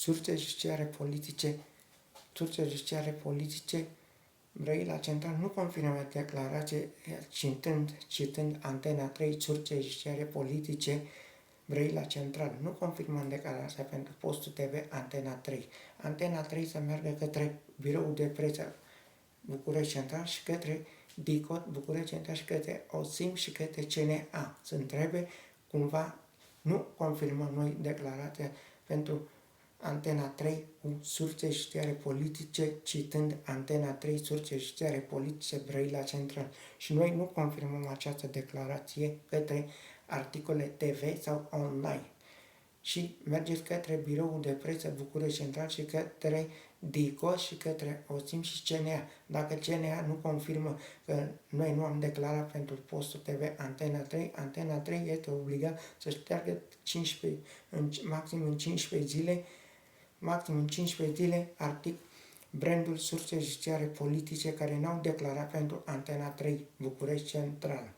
Surse judiciare politice, Brăila Central nu confirmă declarație, citând Antena 3, surse judiciare politice, Brăila Central nu confirmă declarația pentru postul TV Antena 3. Antena 3 să meargă către biroul de presă București Central și către DICOT București Central și către OSIM și către CNA. Să întrebe cumva, nu confirmăm noi declarația pentru Antena 3 cu surse judiciare politice, citând Antena 3, surse judiciare politice, Brăila Central. Și noi nu confirmăm această declarație către articole TV sau online. Și mergeți către biroul de presă București Central și către DICO și către OSIM și CNA. Dacă CNA nu confirmă că noi nu am declarat pentru postul TV Antena 3, Antena 3 este obligat să șteargă maxim în 15 zile brandul surse judiciare politice care n-au declarat pentru Antena 3 București Central.